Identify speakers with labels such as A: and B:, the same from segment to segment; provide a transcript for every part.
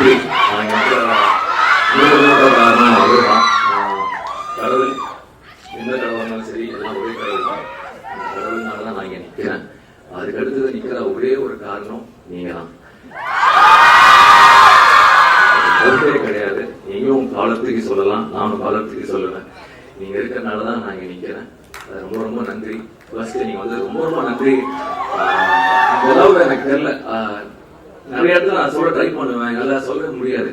A: நன்றி. காரணம் அவர்தான். கடவுள் எந்த கடவுள் இருந்தாலும் சரி, எல்லாம் ஒரே கடவுள் தான். கடவுள்னால தான் நான் இங்கே நிற்கிறேன். அதுக்கு அடுத்தது நிற்கிற ஒரே ஒரு காரணம் நீங்க தான். பொறுப்பே கிடையாது. நீங்களும் காலத்துக்கு சொல்லலாம், நானும் காலத்துக்கு சொல்லுவேன். நீங்க இருக்கிறனால தான் நான் இங்கே நிற்கிறேன். ரொம்ப ரொம்ப நன்றி. ஃபர்ஸ்ட் நீங்க வந்து ரொம்ப ரொம்ப நன்றி. அந்த அளவு எனக்கு தெரியல. நிறைய இடத்துல நான் சொல்ல ட்ரை பண்ணுவேன், நல்லா சொல்ல முடியாது.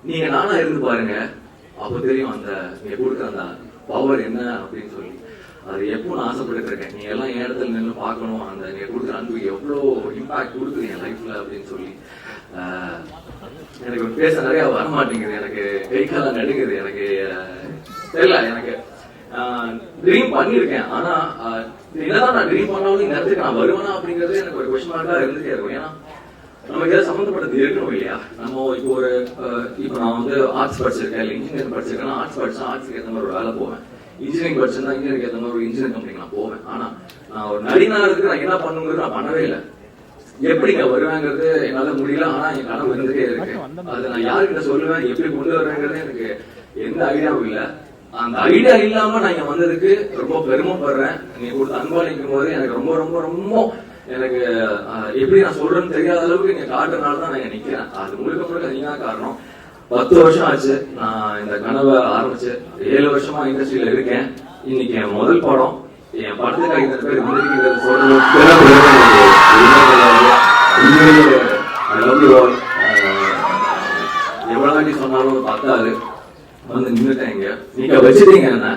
A: நீங்க நானா இருந்து பாருங்க, அப்போ தெரியும் அந்த நீங்க கொடுக்குற அந்த பவர் என்ன அப்படின்னு சொல்லி. அது எப்போ நான் ஆசைப்பட்டு இருக்கேன், நீங்க எல்லாம் என் இடத்துல நின்று பார்க்கணும், அந்த நீங்க கொடுக்குற அன்பு எவ்வளோ இம்பாக்ட் கொடுக்குது என் லைஃப்ல அப்படின்னு சொல்லி. எனக்கு பேச நிறைய வரமாட்டேங்குது, எனக்கு கை காலம் நடுங்குது, எனக்கு தெரியல. எனக்கு ட்ரீம் பண்ணியிருக்கேன், ஆனா என்னதான் நான் ட்ரீம் பண்ணாலும் இந்த இடத்துக்கு நான் வருவேனா அப்படிங்கிறது எனக்கு ஒரு கொஸ்டின் மார்க்கா இருந்துட்டே இருக்கும். ஏன்னா நமக்கு ஏதாவது சம்மந்தப்பட்டது இருக்கணும் இல்லையா? நம்ம இப்போ நான் வந்து ஆர்ட்ஸ் படிச்சிருக்கேன், இல்லை இன்ஜினியரிங் படிச்சிருக்கேன். ஆர்ட்ஸ் படிச்சா ஆர்ட்ஸ்க்கு ஏற்ற மாதிரி ஒரு வேலை போவேன், இன்ஜினியரிங் படிச்சிருந்தா இன்ஜினியரிங் ஏற்ற மாதிரி ஒரு இன்ஜினியரிங் கம்பெனிக்கு நான் போவேன். ஆனா நான் ஒரு நடிகருக்கு நான் என்ன பண்ணுங்கிறது நான் பண்ணவே இல்லை. எப்படிங்க வருவேங்கிறது என்னால முடியல, ஆனா என் கனவு இருந்துட்டே இருக்கு. அது நான் யாருக்கிட்ட சொல்லுவேன், எப்படி கொண்டு வருவேங்கிறது எனக்கு எந்த ஐடியாவும் இல்லை. அந்த ஐடியா இல்லாம நான் இங்க வந்ததுக்கு ரொம்ப பெருமைப்படுறேன். நீங்க கொடுத்து அன்பாளிக்கும் போது எனக்கு ரொம்ப ரொம்ப ரொம்ப எனக்கு எப்படி நான் சொல்றேன்னு தெரியாத அளவுக்கு நீங்க காட்டுறதுனாலதான் நான் இங்க நிக்கிறேன். அது முழுக்க முழுக்க நீங்க தான் காரணம். 10 வருஷம் ஆச்சு நான் இந்த கனவை ஆரம்பிச்சு, 7 வருஷமா இண்டஸ்ட்ரியில இருக்கேன். இன்னைக்கு என் முதல் படம், என் படத்துக்கு 5 பேர் வந்திருக்கிறது சொல்றது எவ்வளவு வாட்டி சொன்னாலும் பத்தாது. வந்து நின்றுட்டேங்க, நீங்க வச்சுட்டீங்க என்ன.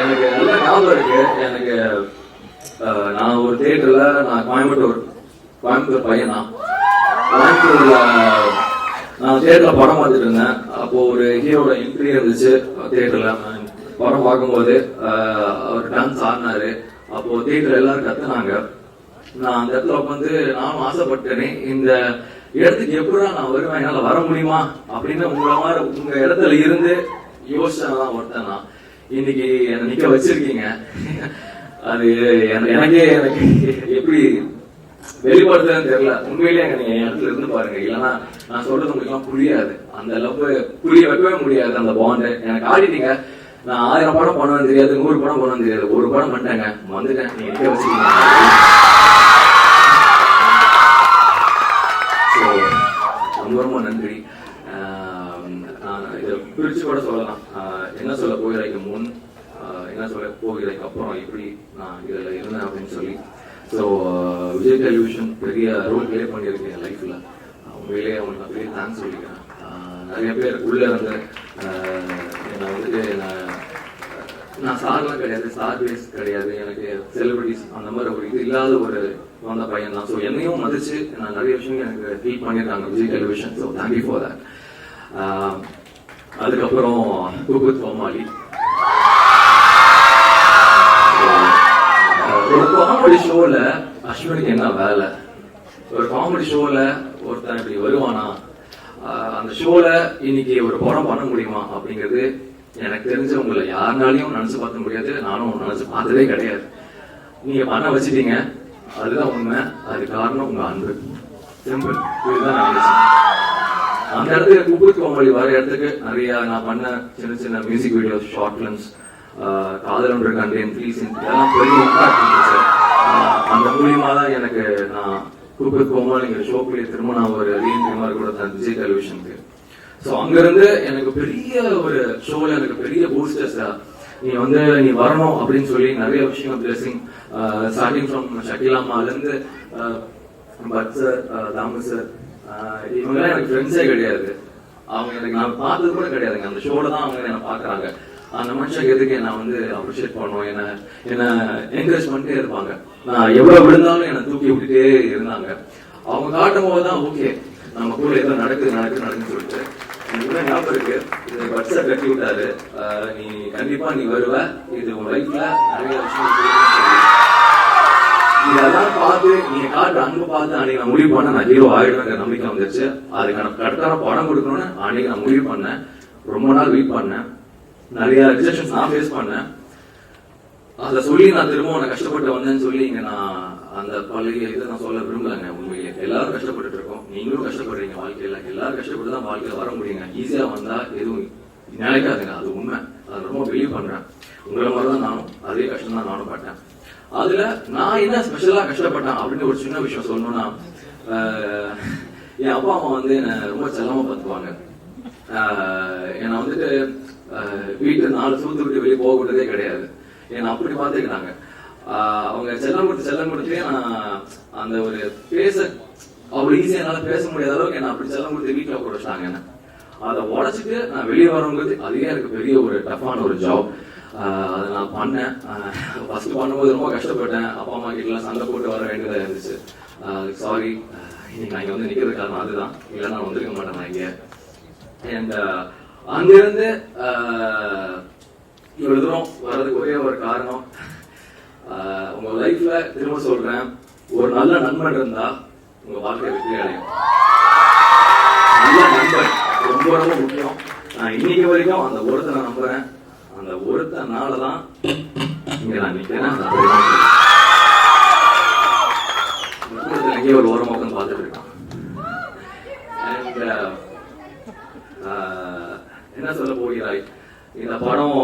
A: எனக்கு நல்ல ஞாபகம் இருக்கு. எனக்கு நான் ஒரு தியேட்டர்ல, நான் கோயம்புத்தூர் பையன் தான். கோயம்புத்தூர்ல நான் தியேட்டர்ல படம் பார்த்துட்டு இருந்தேன். அப்போ ஒரு ஹீரோட என்ட்ரி இருந்துச்சு தியேட்டர்ல. படம் பார்க்கும்போது அவர் டான்ஸ் ஆடினாரு. அப்போ தியேட்டர் எல்லாரும் கத்துனாங்க. நான் அந்த இடத்துல உட்காந்து நானும் ஆசைப்பட்டேனே, இந்த இடத்துக்கு எப்படா நான் வருவேன், என்னால வர முடியுமா அப்படின்னு உங்களை மாதிரி உங்க இடத்துல இருந்து யோசிச்சாதான் ஒருத்தன் நான். இன்னைக்கு என்னை நிக்க வச்சிருக்கீங்க. அது எனக்கு எப்படி வெளிப்படுத்துறதுன்னு தெரியல. உண்மையிலேயே நீங்க என் இடத்துல இருந்து பாருங்க, இல்லைன்னா நான் சொல்றது உங்களுக்கு எல்லாம் புரியாது. அந்த அளவு புரிய வைக்கவே முடியாது அந்த பாண்டு. எனக்கு ஆடிட்டீங்க. நான் 1000 படம் பண்ணுவேன்னு தெரியாது, 100 படம் பண்ணுவேன்னு தெரியாது. ஒரு படம் பண்ணிட்டேங்க, வந்துட்டேன். நீங்க நிக்க வச்சிருக்கீங்க. ரொம்ப ரொம்ப நன்றி. நான் இதை பிரிச்சு கூட சொல்லலாம். என்ன சொல்ல போகிறதுக்கு முன், என்ன சொல்ல போகிறதுக்கு அப்புறம், எப்படி நான் இதில் இருந்தேன் அப்படின்னு சொல்லி. ஸோ விஜய் டெலிவிஷன் பெரிய ரோல் பிளே பண்ணியிருக்கேன் என் லைஃப்ல. உண்மையிலேயே அவங்களுக்கு நான் பெரிய தேங்க்ஸ் சொல்லிக்கிறேன். நிறைய பேர் உள்ள இருந்து என்னை வந்துட்டு நான் சார்லாம் கிடையாது, ஸ்டார் பேஸ் கிடையாது, எனக்கு செலிபிரிட்டிஸ் அந்த மாதிரி ஒரு இது இல்லாத ஒரு வந்த பையன் தான். ஸோ என்னையும் மதிச்சு நான் நிறைய விஷயங்கள் எனக்கு ஹெல்ப் பண்ணியிருக்காங்க Vijay television. So thank you for that. அதுக்கப்புறம் குக்வித் கோமாளி, ஒரு காமெடி ஷோல அஸ்வினிக்கு என்ன வேலை? ஒரு காமெடி ஷோல ஒருத்தன் இப்படி வருவானா? அந்த ஷோல இன்னைக்கு ஒரு படம் பண்ண முடியுமா அப்படிங்கிறது எனக்கு தெரிஞ்ச உங்களை யாருனாலையும் நினைச்சு பார்க்க முடியாது, நானும் நினைச்சு பார்த்ததே கிடையாது. நீங்க பண்ண வச்சுட்டீங்க, அதுதான் உண்மை. அது காரணம் உங்க அன்பு. சிம்பிள். இதுதான் நான் நினைச்சேன். அந்த இடத்துக்கு குக்வித் கோமாளி வர இடத்துக்கு நிறைய நான் பண்ண சின்ன சின்ன மியூசிக் வீடியோஸ், ஷார்ட் பிலிம்ஸ், காதலன் கண்டேன், இதெல்லாம் பெரிய இம்பாக்ட் இருந்துச்சு. அந்த மூலியமா தான் எனக்கு நான் குக்வித் கோமாளிங்கிற ஷோக்குள்ளே திரும்ப நான் ஒரு ரீஎன்ட்ரி மாதிரி கூட தான் விஜய் டெலிவிஷனுக்கு. ஸோ அங்கிருந்து எனக்கு பெரிய ஒரு ஷோல எனக்கு பெரிய பூஸ்டர்ஸா நீ வரணும் அப்படின்னு சொல்லி நிறைய விஷயம் பிளஸிங். ஸ்டார்டிங் ஃப்ரம் ஷக்கிலாமாலேருந்து பட் சார், தாமு சார், இவங்கெல்லாம் எனக்கு ஃப்ரெண்ட்ஸே கிடையாது. அவங்க எனக்கு நான் பார்த்தது கூட கிடையாதுங்க. அந்த ஷோல தான் அவங்க என்னை பார்க்குறாங்க. அந்த மனுஷனுக்கு எதுக்கு நான் வந்து அப்ரிஷியேட் பண்ணுவோம், என்ன என்கரேஜ் பண்ணிட்டே இருப்பாங்க. நான் எவ்வளவு விழுந்தாலும் என்னை தூக்கி விட்டுட்டே இருந்தாங்க. அவங்க காட்டும் போதுதான் ஓகே, நம்ம கூட ஏதோ நடக்குதுன்னு சொல்லிட்டு எனக்கு ஞாபகம் இருக்கு. இது பட்ஸை கட்டி விட்டாரு, நீ கண்டிப்பா நீ வருவ, இது உன் லைஃப்ல நிறைய விஷயம் இதெல்லாம் பார்த்து நீங்க காட்டு அன்பு பார்த்து அன்னைக்கு நான் முடிவு பண்ண நான் ஹீரோ ஆயிடுவேங்கிற நம்பிக்கை வந்துருச்சு. அதுக்கான கரெக்டான படம் கொடுக்கணும்னு அன்னைக்கு நான் முடிவு பண்ணேன். ரொம்ப நாள் வெயிட் பண்ணேன், நிறைய ரிஜெக்ஷன்ஸ் நான் ஃபேஸ் பண்ணேன். அதை சொல்லி நான் திரும்ப நான் கஷ்டப்பட்டு வந்தேன்னு சொல்லி இங்க நான் அந்த பழைய இதை நான் சொல்ல விரும்பலங்க. உண்மையிலே எல்லாரும் கஷ்டப்பட்டு இருக்கோம், நீங்களும் கஷ்டப்படுறீங்க வாழ்க்கையில. எல்லாரும் கஷ்டப்பட்டு தான் வாழ்க்கையில வர முடியுங்க. ஈஸியா வந்தா எதுவும் நினைக்காதுங்க, அது உண்மை. அதை ரொம்ப பிலீவ் பண்றேன். உங்களை மாதிரிதான் நானும் அதே கஷ்டம் தான் நானும் பட்டேன். அதுல நான் என்ன ஸ்பெஷலா கஷ்டப்பட்டேன் அப்படின்னு ஒரு சின்ன விஷயம் சொல்லணும்னா, என் அப்பா அம்மா வந்து என்ன ரொம்ப செல்லமா பார்த்துக்குவாங்க. என்னை வந்துட்டு வீட்டு 4 சூத்து விட்டு வெளியே போக விட்டதே கிடையாது. என்னை அப்படி பார்த்துக்கிட்டாங்க. அவங்க செல்லம் கொடுத்து நான் அந்த ஒரு பேச அவ்வளவு ஈஸியா என்னால பேச முடியாத அளவுக்கு என்ன அப்படி செல்லம் கொடுத்து வீட்டுல உட்கார வச்சாங்க. என்ன அதை உடைச்சிட்டு நான் வெளியே வரணுங்கிறது அதுவே எனக்கு பெரிய ஒரு டஃப்பான ஒரு ஜாப். அதை நான் பண்ணேன். ஃபர்ஸ்ட் பண்ணும்போது ரொம்ப கஷ்டப்பட்டேன். அப்பா அம்மா கிட்ட எல்லாம் சண்டை போட்டு வர வேண்டியதா இருந்துச்சு. சாரி, இன்னைக்கு நான் இங்க வந்து நிக்கிறது காரணம் அதுதான், இல்லைன்னா நான் வந்திருக்க மாட்டேன் நான் இங்க. அண்ட் அங்கிருந்து இவ்வளவு தூரம் வர்றதுக்கு ஒரே ஒரு காரணம், உங்க லைஃப்ல திரும்ப சொல்றேன், ஒரு நல்ல நண்பன் இருந்தா உங்க வாழ்க்கை வெற்றி அடையும். நல்ல நண்பன் ரொம்ப ரொம்ப முக்கியம். நான் இன்னைக்கு வரைக்கும் அந்த ஒருத்தனை நம்புறேன். அந்த ஒருத்தனாலதான் இங்க நான் நிக்கிறேன். எங்கேயோ ஒரு ஓரமா உட்காந்து பார்த்துட்டு இருக்கான். என்ன சொல்ல போகிறாய்? இந்த படம்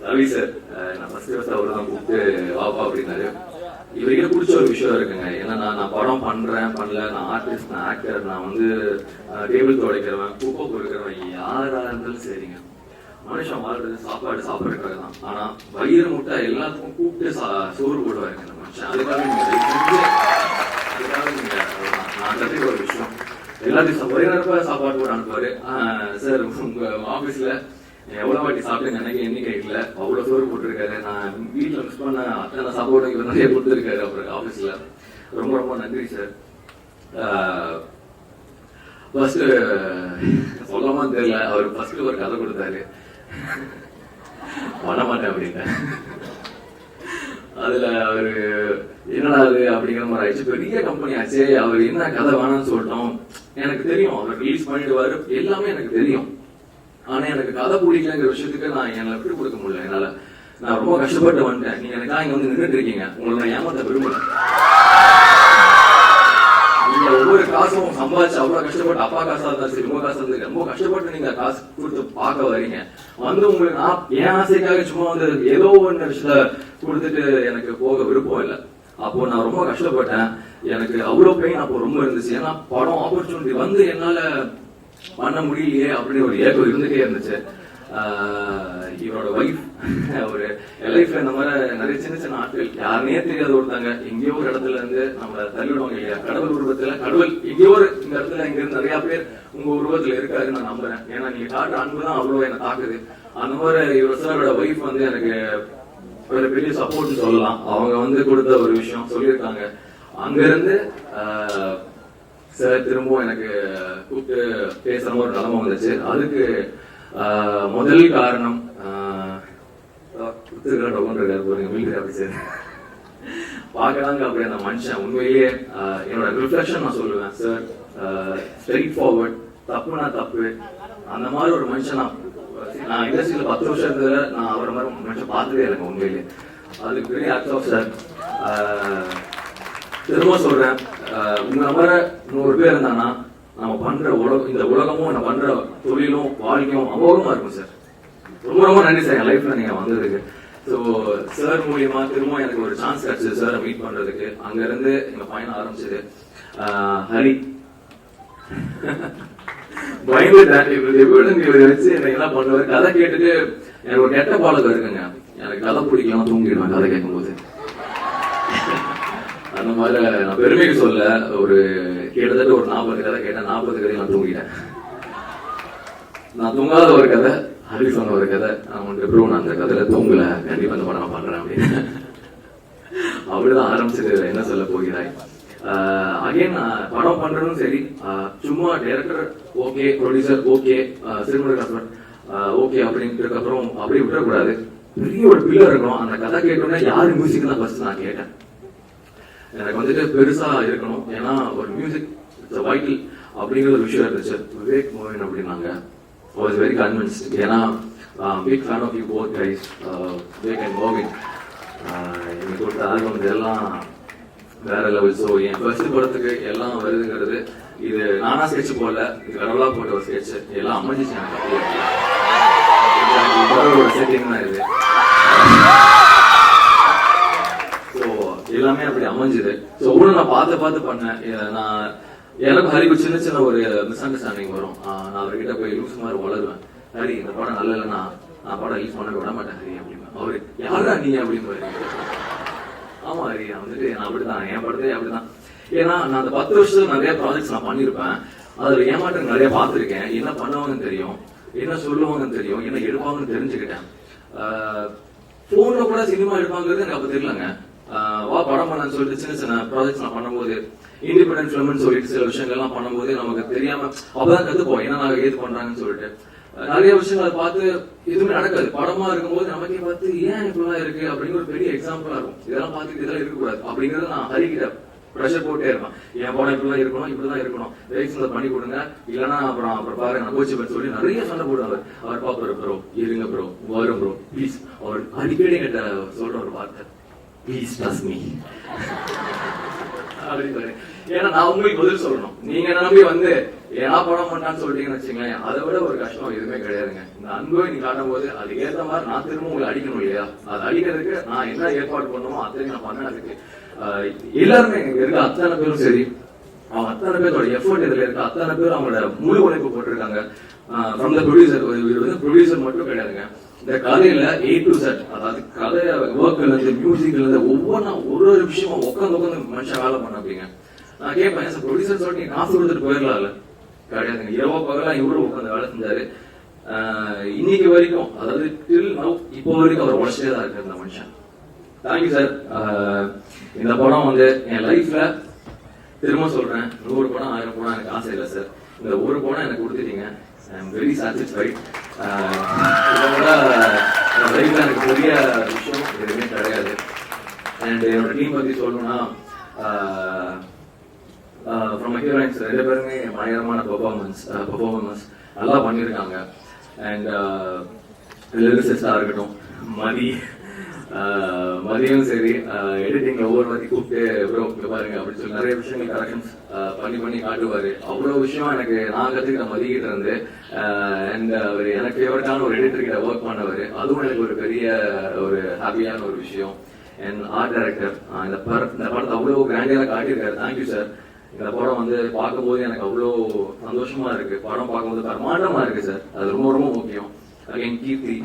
A: ரவி சார், நான் ஃபர்ஸ்ட் அவர் தான் கூப்பிட்டு வாப்பா அப்படின்னாரு. இவருக்கே பிடிச்ச ஒரு விஷயம் இருக்குங்க. ஏன்னா நான் படம் பண்ணல, நான் ஆர்டிஸ்ட், நான் ஆக்டர், நான் வந்து டேபிள் துடைக்கிறவன், குப்பை பொறுக்கிறவன், யாரா இருந்தாலும் சரிங்க. மனுஷன் வாழ்றது சாப்பாடு சாப்பிடுறதுக்காக தான். ஆனா வயிறு முட்டை எல்லாத்துக்கும் கூப்பிட்டு சோறு போடுவாருங்க இந்த மனுஷன். அதுக்காக நான் கற்றுக்க ஒரு விஷயம், எல்லாத்தையும் ஒரே நேரப்ப சாப்பாடு போட்டு அனுப்புவாரு. சார் உங்க ஆபீஸ்ல எவ்வளவு வாட்டி சாப்பிட்டு எனக்கு எண்ணிக்கைல அவ்வளவு சோறு போட்டிருக்காரு. நான் வீட்டுல மிஸ் பண்ண அத்தனை சாப்பாடு இவர் நிறைய கொடுத்துருக்காரு அவர் ஆபீஸ்ல. ரொம்ப ரொம்ப நன்றி சார். ஃபர்ஸ்ட் சொல்லமா தெரியல, அவர் ஃபர்ஸ்ட் ஒரு கதை கொடுத்தாரு, பண்ண மாட்டேன் அப்படின்னு. அதுல அவரு என்னடா அது அப்படிங்கிற மாதிரி ஆயிடுச்சு. பெரிய கம்பெனி ஆச்சு, அவர் என்ன கதை வேணாம்னு சொல்லிட்டோம். எனக்கு தெரியும் அவர் ரிலீஸ் பண்ணிடுவாரு, எல்லாமே எனக்கு தெரியும். ஆனா எனக்கு கதை பிடிக்கலங்கிற விஷயத்துக்கு நான் என்னை விட்டு கொடுக்க முடியல. என்னால நான் ரொம்ப கஷ்டப்பட்டு வந்துட்டேன். நீங்க எனக்கா இங்க வந்து நின்றுட்டு இருக்கீங்க, உங்களை நான் ஏமாத்த விரும்பல. நீங்க ஒவ்வொரு காசும் சம்பாதிச்சு அவ்வளவு கஷ்டப்பட்டு, அப்பா காசா இருந்தா சரி, உங்க காசா இருந்து ரொம்ப கஷ்டப்பட்டு நீங்க காசு கொடுத்து பார்க்க வரீங்க. வந்து உங்களுக்கு நான் என் ஆசைக்காக சும்மா வந்து ஏதோ ஒன்று விஷயத்த கொடுத்துட்டு எனக்கு போக விருப்பம் இல்லை. அப்போ நான் ரொம்ப கஷ்டப்பட்டேன். எனக்கு அவ்வளவு பெயின் அப்போ ரொம்ப இருந்துச்சு. ஏன்னா படம் ஆப்பர்ச்சுனிட்டி வந்து என்னால பண்ண முடியலையே அப்படின்னு ஒரு ஏக்கம் இருந்துட்டே இருந்துச்சு. இவரோட ஒய்ஃப் ஒரு லைஃப்ல இந்த மாதிரி நிறைய சின்ன சின்ன ஆட்கள் யாருனே தெரியாத ஒருத்தாங்க எங்கேயோ ஒரு இடத்துல இருந்து நம்ம தள்ளிவிடுவாங்க இல்லையா, கடவுள் உருவத்துல. கடவுள் எங்கேயோ ஒரு இந்த இடத்துல இங்க இருந்து நிறைய பேர் உங்க உருவத்துல இருக்காருன்னு நான் நம்புறேன். ஏன்னா நீங்க காட்டுற அன்பு தான் அவ்வளவு என்ன தாக்குது. அந்த மாதிரி இவர் சாரோட ஒய்ஃப் வந்து எனக்கு ஒரு பெரிய சப்போர்ட் சொல்லலாம். அவங்க வந்து கொடுத்த ஒரு விஷயம் சொல்லியிருக்காங்க. அங்க இருந்து சார் திரும்பவும் எனக்கு கூப்பிட்டு பேசுற ஒரு நிலைமை வந்துச்சு. அதுக்கு முதல் காரணம் பாக்குறாங்க அப்படி அந்த மனுஷன் உண்மையிலேயே என்னோட ரிஃப்ளெக்ஷன் நான் சொல்லுவேன் சார். ஸ்ட்ரெயிட் ஃபார்வர்ட், தப்புனா தப்பு, அந்த மாதிரி ஒரு மனுஷன் நான் இண்டஸ்ட்ரியில 10 வருஷம் இருந்ததுல நான் அவரை மாதிரி மனுஷன் பார்த்ததே இல்லைங்க உண்மையிலேயே. அதுக்கு பெரிய அர்த்தம் சார். திரும்ப சொல்றேன், உங்க மாதிரி 100 பேர் இருந்தானா நம்ம பண்ற இந்த உலகமும் நம்ம பண்ற தொழிலும் வாழ்க்கையும் அமோகமா இருக்கும் சார். ரொம்ப ரொம்ப நன்றி சார் என் லைஃப்ல நீங்க வந்ததுக்கு. ஸோ சார் மூலியமா திரும்ப எனக்கு ஒரு சான்ஸ் கிடைச்சது சாரை மீட் பண்றதுக்கு. அங்க இருந்து எங்க பயணம் ஆரம்பிச்சது. ஹரி பயந்துட்டேன், இவரு வச்சு எனக்கு என்ன பண்ணுவாரு. கதை கேட்டுட்டு எனக்கு ஒரு கெட்ட பழக்கம் இருக்குங்க, எனக்கு கதை பிடிக்கலாம் தூங்கிடுவேன் கதை கேட்கும்போது. அந்த மாதிரி நான் பெருமைக்கு சொல்ல, ஒரு கிட்டத்தட்ட ஒரு 40 கதை கேட்டேன். 40 கதையை நான் தூங்கிட்டேன். நான் தூங்காத ஒரு கதை ஹரி சொன்ன ஒரு கதை. நான் நான் அந்த கதையில தூங்கல, கண்டிப்பா அந்த படம் பண்றேன் அப்படின்னு அப்படிதான் ஆரம்பிச்சது. என்ன சொல்ல போகிறாய்? அகைன் படம் பண்றதும் சரி, சும்மா director okay, producer okay, cinematographer okay அப்படின்ட்டு அப்புறம் அப்படி விட்டுறக்கூடாது. பெரிய ஒரு பில்லர் இருக்கணும். அந்த கதை கேட்டோம்னா யாரு மியூசிக் தான் ஃபர்ஸ்ட் நான் கேட்டேன். எனக்கு வந்துட்டு பெருசா இருக்கணும், ஏன்னா ஒரு மியூசிக் வைட்டல் அப்படிங்கிற ஒரு விஷயம் இருந்துச்சு. விவேக் மோகன் அப்படின்னாங்க. I was very convinced. ஏன்னா big fan of you both guys, வேக் அண்ட் கோவிந்த். எனக்கு கொடுத்த ஆல்பம் இதெல்லாம் வேற லெவல். ஸோ என் ஃபர்ஸ்ட் படத்துக்கு எல்லாம் வருதுங்கிறது இது நானா ஸ்கெட்ச் போடல, இது கடவுளா போட்ட ஒரு ஸ்கெட்ச். எல்லாம் அமைஞ்சிச்சு எனக்கு செட்டிங் தான் இது. ஸோ எல்லாமே அப்படி அமைஞ்சுது. ஸோ ஒவ்வொன்றும் நான் பார்த்து பண்ணேன். நான் எனக்கு ஹரிக்கு சின்ன சின்ன ஒரு மிஸ் அண்டர்ஸ்டாண்டிங் வரும். நான் அவர்கிட்ட போய் லூஸ் மாதிரி வளருவேன். ஹரி இந்த படம் நல்ல இல்லைன்னா நான் படம் ரிலீஸ் பண்ண விட மாட்டேன் ஹரி அப்படின்னு. அவரு யாரா நீ அப்படின்னு. ஆமா ஹரி, நான் வந்துட்டு நான் அப்படிதான், என் படத்தே அப்படிதான். ஏன்னா நான் அந்த 10 வருஷத்துல நிறைய ப்ராஜெக்ட்ஸ் நான் பண்ணிருப்பேன். அதுல ஏமாற்றம் நிறைய பார்த்திருக்கேன். என்ன பண்ணுவாங்கன்னு தெரியும், என்ன சொல்லுவாங்கன்னு தெரியும், என்ன எடுப்பாங்கன்னு தெரிஞ்சுக்கிட்டேன். போன்ல கூட சினிமா எடுப்பாங்கிறது எனக்கு அப்ப தெரியலங்க. வா படம் பண்ணு சொல்லிட்டு சின்ன சின்ன ப்ராஜெக்ட்ஸ் நான் பண்ணும்போது, இண்டிபெண்டன்ட் ஃபிலிம்னு சொல்லிட்டு சில விஷயங்கள்லாம் பண்ணும்போது நமக்கு தெரியாம அப்பதான் கத்துப்போம் என்ன நாங்க ஏது பண்றாங்கன்னு சொல்லிட்டு. நிறைய விஷயங்களை பார்த்து எதுவுமே நடக்காது. படமா இருக்கும்போது நமக்கே பார்த்து ஏன் இப்படிலாம் இருக்கு அப்படிங்கிற ஒரு பெரிய எக்ஸாம்பிளா இருக்கும். இதெல்லாம் பார்த்துட்டு இதெல்லாம் இருக்கக்கூடாது அப்படிங்கறது நான் ஹரிக்கிட்ட ப்ரெஷர் போட்டே இருப்பேன். என் படம் இப்படிலாம் இருக்கணும், இப்படிதான் இருக்கணும், ரைட்ஸ்ல பண்ணி கொடுங்க, இல்லைன்னா அப்புறம் பாருங்க நான் கோச்சு சொல்லி நிறைய சண்டை போடுவார். அவர் பாப்பாரு ப்ரோ, இருங்க ப்ரோ, வரும் ப்ரோ ப்ளீஸ். அவர் அடிக்கடி கிட்ட சொல்ற ஒரு வார்த்தை, ப்ளீஸ் ட்ரஸ்ட் மீ அப்படின்னு. ஏன்னா நான் உங்களுக்கு பதில் சொல்லணும். நீங்க நம்பி வந்து ஏன்னா படம் பண்ணான்னு சொல்லிட்டீங்கன்னு வச்சுங்களேன், அதை விட ஒரு கஷ்டம் எதுவுமே கிடையாதுங்க. இந்த அன்பை நீங்க காட்டும் போது அதுக்கு ஏற்ற மாதிரி நான் திரும்ப உங்களை அடிக்கணும் இல்லையா? அது அடிக்கிறதுக்கு நான் என்ன ஏற்பாடு பண்ணுமோ அத்தனை நான் பண்ணதுக்கு எல்லாருமே இங்க இருக்க அத்தனை பேரும் சரி, அவங்க அத்தனை பேரோட எஃபர்ட் இதுல இருக்க அத்தனை பேரும் அவங்களோட முழு உழைப்பு போட்டிருக்காங்க. ஃப்ரம் த ப்ரொடியூசர், இது வந்து ப்ரொடியூசர் மட்டும் கிடையாதுங்க. இந்த கதையில A to Z, அதாவது கதை ஒர்க்ல இருந்து மியூசிக்ல இருந்து ஒவ்வொன்றா ஒரு விஷயமா உட்காந்து மனுஷன் வேலை பண்ண அப்படிங்க. நான் கேட்பேன், ப்ரொடியூசர் சொல்லி காசு கொடுத்துட்டு போயிடலாம்ல? கிடையாதுங்க. இரவோ பகலா இவரும் உட்காந்து வேலை செஞ்சாரு. இன்னைக்கு வரைக்கும், அதாவது டில் நவ் இப்போ வரைக்கும் அவர் உழைச்சிட்டே தான் இருக்கு இந்த மனுஷன். Thank you sir. இந்த படம் வந்து என் லைஃப்ல திரும்ப சொல்றேன், 100 படம் 1000 படம் எனக்கு ஆசை இல்லை சார். இந்த ஒரு படம் எனக்கு கொடுத்துட்டீங்க. I am very satisfied. இதோட லைஃப்ல எனக்கு பெரிய விஷயம் எதுவுமே கிடையாது. அண்ட் என்னோட டீம் பத்தி சொல்லணும்னா, ஃப்ரம் ஹீரோயின்ஸ் 2 பேருமே பயங்கரமான பெர்ஃபார்மன்ஸ் நல்லா பண்ணியிருக்காங்க. அண்ட் லிரிசிஸ்டாக இருக்கட்டும், மதியம் சரி, எடிட்டிங்ல ஒவ்வொரு வாட்டி கூப்பிட்டு ப்ரோ பாருங்க அப்படின்னு சொல்லி நிறைய விஷயங்கள் கரெக்ஷன்ஸ் பண்ணி காட்டுவாரு. அவ்வளவு விஷயம் எனக்கு நான் கத்துக்கிட்ட மதிக்கிட்ட இருந்து. அண்ட் அவர் எனக்கு ஃபேவரட்டான ஒரு எடிட்டர் கிட்ட ஒர்க் பண்ணவர், அதுவும் எனக்கு ஒரு பெரிய ஒரு ஹாப்பியான ஒரு விஷயம். அண்ட் ஆர்ட் டைரக்டர் இந்த படத்தை அவ்வளவு கிராண்டியரா காட்டியிருக்காரு. Thank you sir. இந்த படம் வந்து பார்க்கும்போது எனக்கு அவ்வளோ சந்தோஷமா இருக்கு. படம் பார்க்கும்போது பிரமாண்டமா இருக்கு சார். அது ரொம்ப ரொம்ப முக்கியம். அகைன் கீர்த்தி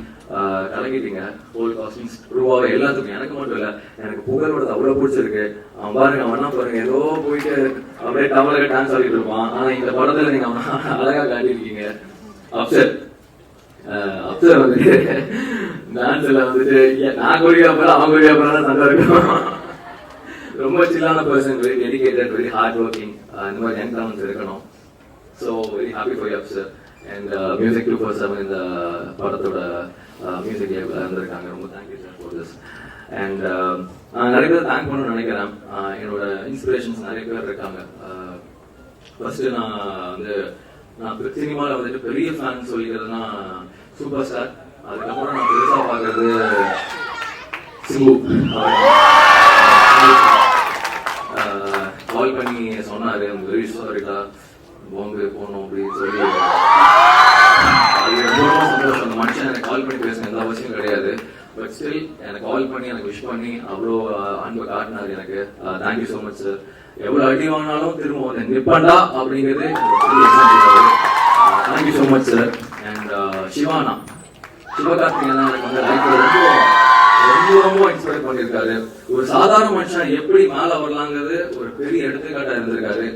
A: கலக்கிட்டீங்க. ஹோல் காஸ்டிங்ஸ் ரூபாவே எல்லாத்துக்கும், எனக்கு மட்டும் இல்ல, எனக்கு புகழோட அவ்வளவு பிடிச்சிருக்கு. அவன் பாருங்க, அவனா பாருங்க, ஏதோ போயிட்டு அப்படியே டவலுக்கு டான்ஸ் ஆடிட்டு இருப்பான். ஆனா இந்த படத்துல நீங்க அவனா அழகா காட்டியிருக்கீங்க. அப்சர் வந்துட்டு டான்ஸ்ல வந்துட்டு நான் கொரியா போற அவன் கொரியா போறான்னு சண்டை இருக்கும். ரொம்ப சில்லான person, very dedicated, very hard working. இந்த மாதிரி யங் டேலண்ட்ஸ் இருக்கணும். So very happy for you Afsar. And music 247 இந்த படத்தோட மியூசிக் இருந்திருக்காங்க. ரொம்ப thank you sir for this. And நிறைய பேர் தேங்க் பண்ணணும்னு நினைக்கிறேன். என்னோட இன்ஸ்பிரேஷன்ஸ் நிறைய பேர் இருக்காங்க. ஃபர்ஸ்ட் நான் சினிமாவில் வந்துட்டு பெரிய ஃபேன் சொல்லிக்கிறதுனா சூப்பர் ஸ்டார். அதுக்கப்புறம் நான் பெருசாக பார்க்கறது சிம்பு. கால் பண்ணி சொன்னாரு, வெரி சாரிடா பாம்பே போனோம் அப்படின்னு சொல்லி. அது ரொம்ப ரொம்ப சந்தோஷம். அந்த மனுஷன் எனக்கு கால் பண்ணி பேச எந்த அவசியம் கிடையாது. பட் ஸ்டில் எனக்கு கால் பண்ணி எனக்கு விஷ் பண்ணி அவ்வளோ அன்பு காட்டினாரு எனக்கு. Thank you so much sir. எவ்வளோ அடி வாங்கினாலும் திரும்ப வந்து நிப்பண்டா அப்படிங்கிறது thank you so much sir. And Sivakarthikeyan எனக்கு வந்து லைஃப்ல ரொம்ப இன்ஸ்பயர் பண்ணிருக்காரு. ஒரு சாதாரண மனுஷன் எப்படி மேல வரலாங்கிறது ஒரு பெரிய எடுத்துக்காட்டா இருந்திருக்காரு.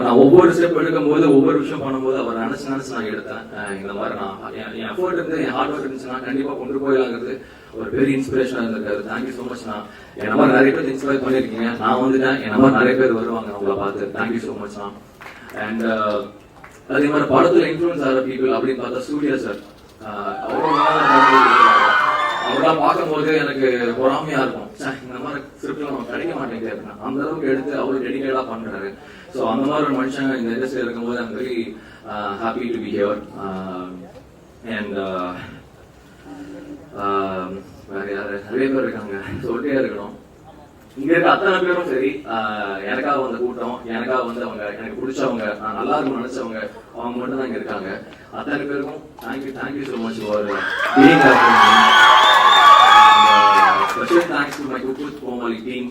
A: நான் ஒவ்வொரு ஸ்டெப் எடுக்கும் போது ஒவ்வொரு விஷயம் பண்ணும்போது அவர் நினைச்சு நான் எடுத்தேன். இந்த மாதிரி நான் என் எஃபர்ட் இருந்து என் ஹார்ட் ஒர்க் இருந்துச்சுன்னா கண்டிப்பா கொண்டு போயிடலாங்கிறது ஒரு பெரிய இன்ஸ்பிரேஷனா இருந்திருக்காரு. Thank you so much. நான் என்ன மாதிரி நிறைய பேர் இன்ஸ்பயர் பண்ணிருக்கீங்க. நான் வந்துட்டேன், என்ன மாதிரி நிறைய பேர் வருவாங்க உங்களை பார்த்து. Thank you so much. அண்ட் அதே மாதிரி படத்துல இன்ஃபுளுன்ஸ் ஆகிற பீப்புள் அப்படின்னு பார்த்தா சூர்யா சார். அவரெல்லாம் பார்க்கும்போது எனக்கு பொறாமையா இருக்கும். இந்த மாதிரி ஸ்கிரிப்ட்ல நம்ம கிடைக்க மாட்டேங்குது. அந்த அளவுக்கு எடுத்து அவ்வளவு டெடிகேட்டா பண்றாரு. ஸோ அந்த மாதிரி ஒரு மனுஷன் இந்த இண்டஸ்ட்ரியில் இருக்கும்போது I'm very happy to be here. And வேற யாரு நிறைய பேர் இருக்காங்க, சொல்லிட்டே இருக்கணும். இங்க இருக்க அத்தனை பேரும் சரி, எனக்காக வந்த கூட்டம், எனக்காக வந்து அவங்க எனக்கு பிடிச்சவங்க, நான் நல்லா இருக்கும்னு நினைச்சவங்க, அவங்க மட்டும் தான் இங்க இருக்காங்க. அத்தனை பேருக்கும் thank you so much for being special thanks to my குக்கூஸ் கோமாளி டீம்.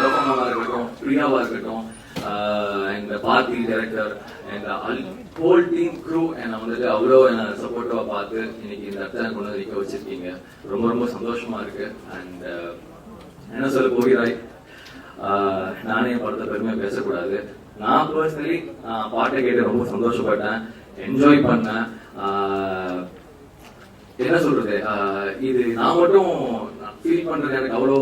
A: லோகமாவா இருக்கட்டும், பிரியாவா இருக்கட்டும், எங்க பார்ட்டி டைரக்டர், எங்க ஹோல் டீம் க்ரூ என்னை வந்துட்டு அவ்வளோ என்ன சப்போர்ட்டிவா பார்த்து இன்னைக்கு இந்த இடத்துல கொண்டு வந்து நிற்க வச்சிருக்கீங்க. ரொம்ப ரொம்ப சந்தோஷமா இருக்கு. அண்ட் என்ன சொல்ல போகிறாய், நானே என் படத்தை பெருமையா பேசக்கூடாது. நான் பர்சனலி பாட்டை கேட்டு ரொம்ப சந்தோஷப்பட்டேன், என்ஜாய் பண்ணேன். என்ன சொல்றது, இது நான் மட்டும் ஃபீல் பண்றது எனக்கு அவ்வளோ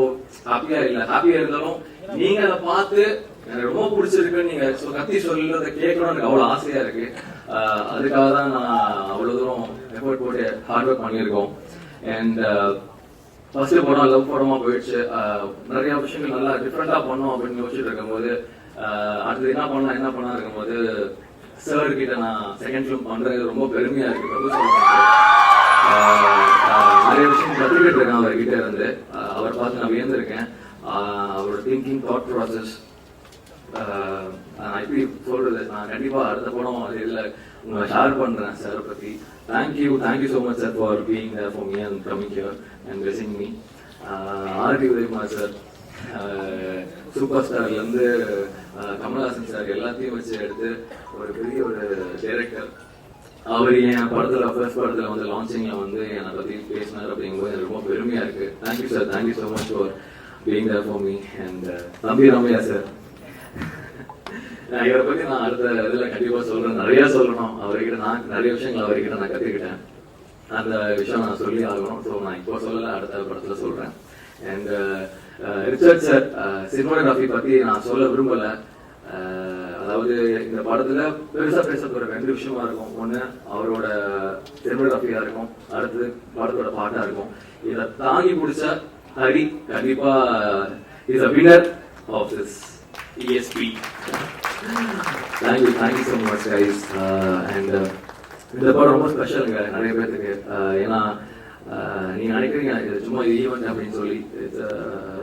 A: ஹாப்பியா இல்லை. ஹாப்பியா இருந்தாலும் நீங்க அதை பார்த்து எனக்கு ரொம்ப பிடிச்சிருக்குன்னு நீங்க கத்தி சொல்றத கேட்கணும், எனக்கு அவ்வளவு ஆசையா இருக்கு. அதுக்காக தான் நான் அவ்வளவு தூரம் எஃபோர்ட் போட்டு ஹார்ட் ஒர்க் பண்ணியிருக்கோம். அண்ட் ஃபர்ஸ்ட் படம் லவ் படமா போயிடுச்சு. நிறைய விஷயங்கள் நல்லா டிஃப்ரெண்டா பண்ணோம் அப்படின்னு யோசிச்சுட்டு இருக்கும்போது, அடுத்தது என்ன பண்ணலாம் இருக்கும்போது சார் கிட்ட நான் செகண்ட் ஃபிலிம் பண்றது ரொம்ப பெருமையா இருக்கு. நிறைய விஷயம் கற்றுக்கிட்டு இருக்கேன் அவர்கிட்ட இருந்து. அவர் பார்த்து நான் வியந்திருக்கேன். அவரோட திங்கிங், தாட் ப்ராசஸ் எப்படி சொல்றது, நான் கண்டிப்பா அடுத்த படம் இதுல உங்களை ஷேர் பண்றேன் சார் பத்தி. Thank you so much sir for being there for me and coming here and blessing me. RT Udhayakumar sir, super ஸ்டார்ல இருந்து கமல்ஹாசன் சார் எல்லாத்தையும் வச்சு எடுத்து ஒரு பெரிய ஒரு டைரக்டர். அவர் என் படத்துல ஃபர்ஸ்ட் படத்துல வந்து லான்ச்சிங்ல வந்து என்னை பத்தி பேசினார் அப்படிங்கும்போது எனக்கு ரொம்ப பெருமையா இருக்கு. Thank you sir, thank you so much for being there for me. And தம்பி ராமையா சார், இவரை பத்தி நான் அடுத்த இதுல கண்டிப்பா சொல்றேன், நிறைய சொல்லணும். அவர்கிட்ட நான் நிறைய விஷயங்கள் அவர்கிட்ட நான் கத்துக்கிட்டேன். அந்த விஷயம் நான் சொல்லி ஆகணும். ஸோ நான் இப்போ சொல்லல, அடுத்த படத்துல சொல்றேன். அண்ட் ரிச்சர்ட் சார், சினிமாட்டோகிராஃபி பத்தி நான் சொல்ல விரும்பல. அதாவது இந்த படத்துல பெருசா பேச போற 2 விஷயமா இருக்கும். ஒண்ணு அவரோட சினிமாட்டோகிராஃபியா இருக்கும், அடுத்தது படத்தோட பாட்டா இருக்கும். இதை தாங்கி பிடிச்ச ஹரி கண்டிப்பா is a winner of this ESP. Thank you so much guys. And இந்த படம் ரொம்ப ஸ்பெஷலுங்க நிறைய பேருக்கு. ஏன்னா நீங்க நினைக்கிறீங்க இது சும்மா ஈவெண்ட் அப்படின்னு சொல்லி,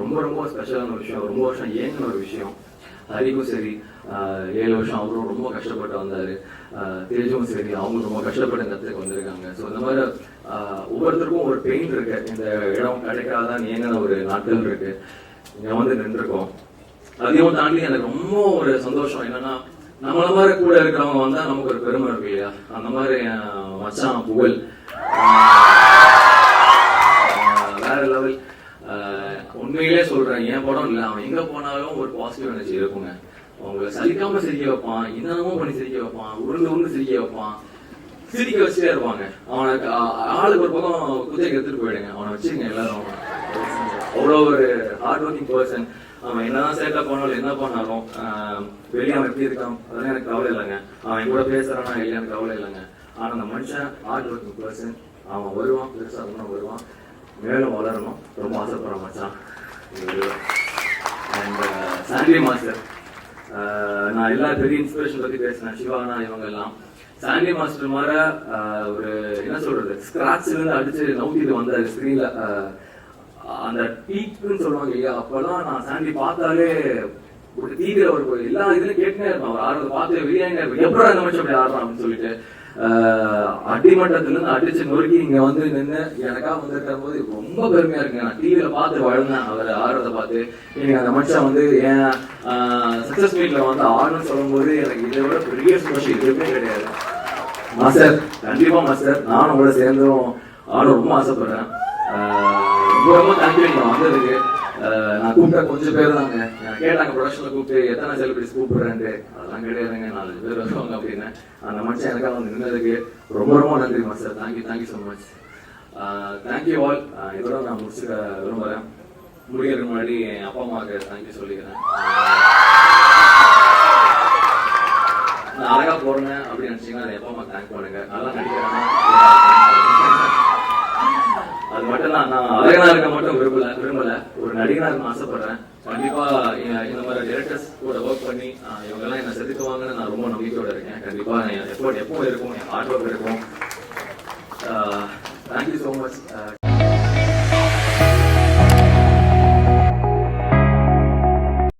A: ரொம்ப ரொம்ப ஸ்பெஷலான ஒரு விஷயம். ரொம்ப வருஷம் ஏங்கின ஒரு விஷயம். ஹரிக்கும் சரி, 7 வருஷம் அவரும் ரொம்ப கஷ்டப்பட்டு வந்தாரு. தேஜும் சரி, அவங்க ரொம்ப கஷ்டப்பட்டு இந்த இடத்துக்கு வந்திருக்காங்க. ஸோ இந்த மாதிரி ஒவ்வொருத்தருக்கும் ஒரு பெயின் இருக்கு. இந்த இடம் கிடைக்காதான் ஏங்கின ஒரு நாட்கள் இருக்கு. இங்க வந்து நின்றுருக்கோம். அதையும் தாண்டி எனக்கு ரொம்ப ஒரு சந்தோஷம் என்னன்னா, நம்மள மாதிரி கூட இருக்கிறவங்க வந்தா நமக்கு ஒரு பெருமை இருக்கு இல்லையா. அந்த மாதிரி மச்சான் புகழ் வேற லெவல். உண்மையிலே சொல்றேன், என் படம் இல்லை, அவன் எங்க போனாலும் ஒரு பாசிட்டிவ் எனர்ஜி இருக்குங்க. அவங்களை சலிக்காம சிரிக்க வைப்பான், இன்னமும் பண்ணி சிரிக்க வைப்பான், உருண்டு சிரிக்க வைப்பான், சிரிக்க வச்சுட்டே இருப்பாங்க. அவனுக்கு ஆளுக்கு ஒரு பக்கம் குதிரை எடுத்துட்டு போயிடுங்க, அவனை வச்சுருங்க எல்லாரும். அவ்வளோ ஒரு ஹார்ட் ஒர்க்கிங் பர்சன். அவன் என்னதான் சேட்டா போனாலும் என்ன பண்ணாலும் வெளியே அவன் எப்படி இருக்கான் அதெல்லாம் எனக்கு கவலை இல்லைங்க. அவன் கூட பேசுறானா இல்லை எனக்கு கவலை இல்லைங்க. ஆனா அந்த மனுஷன் ஹார்ட் ஒர்க்கிங் பர்சன். அவன் வருவான், பெருசா வருவான், மேலும் வளரணும். ரொம்ப ஆசைப்படுறான் மச்சான். அண்ட் சாண்டி மாஸ்டர், நான் எல்லா பெரிய இன்ஸ்பிரேஷன் பத்தி பேசினேன், சிவானா இவங்க எல்லாம். சாண்டி மாஸ்டர் மாதிரி ஒரு என்ன சொல்றது, ஸ்கிராட்ச்ல இருந்து அடிச்சு நவுத்திட்டு வந்தாரு ஸ்கிரீன்ல. அந்த பீக்குன்னு சொல்லுவாங்க இல்லையா, அப்பெல்லாம் நான் சாண்டி பார்த்தாலே ஒரு தீவிர ஒரு எல்லா இதுலயும் கேட்டுனே இருப்பேன். அவர் ஆடுறத பார்த்து வெளியாங்க எப்படா இந்த மனுஷன் அப்படி ஆடுறான் அப்படின்னு சொல்லிட்டு அடிமட்டத்துல இருந்து அடிச்சு நொறுக்கி இங்க வந்து நின்று எனக்காக வந்திருக்கிற போது ரொம்ப பெருமையா இருக்குங்க. நான் டிவியில பார்த்து வளர்ந்தேன் அவர் ஆடுறத பார்த்து. எனக்கு அந்த மனுஷன் வந்து என் சக்சஸ் மீட்ல வந்து ஆடுன்னு சொல்லும் போது எனக்கு இதை விட பெரிய சந்தோஷம் எதுவுமே கிடையாது. மாஸ்டர், கண்டிப்பா மாஸ்டர், நானும் உங்களோட சேர்ந்தும் ஆட ரொம்ப ஆசைப்படுறேன். ரொம்ப தேங்க்யூ நீங்க வந்ததுக்கு. நான் கூப்பிட்ட கொஞ்சம் பேர் தாங்க கேட்டாங்க, ப்ரொடக்ஷன்ல கூப்பிட்டு எத்தனை செலிபிரிட்டிஸ் கூப்பிடுறேன்ட்டு. அதெல்லாம் கிடையாதுங்க, 4 பேர் வருவாங்க அப்படின்னு. அந்த மனுஷன் எனக்காக வந்து நின்னதுக்கு ரொம்ப ரொம்ப நன்றி master. Thank you so much. Thank you all. இதோட நான் முடிச்சுக்க விரும்புறேன். முடிக்கிறதுக்கு முன்னாடி என் அப்பா அம்மாவுக்கு தேங்க்யூ சொல்லிக்கிறேன். நான் அழகா போறேன் அப்படின்னு நினைச்சீங்கன்னா என் அப்பா அம்மா தேங்க் பண்ணுங்க. நல்லா நடிக்கிறேன்னா அது மட்டும் தான். நான் அழகனா இருக்க மட்டும் விரும்பல, ஒரு நடிகனா இருக்க ஆசைப்படுறேன். கண்டிப்பா இந்த மாதிரி டைரக்டர்ஸ் கூட ஒர்க் பண்ணி இவங்க எல்லாம் என்ன செதுக்குவாங்கன்னு நான் ரொம்ப நம்பிக்கையோட இருக்கேன். கண்டிப்பா என் எஃபோர்ட் எப்பவும் இருக்கும், என் ஹார்ட் ஒர்க் இருக்கும்.
B: So much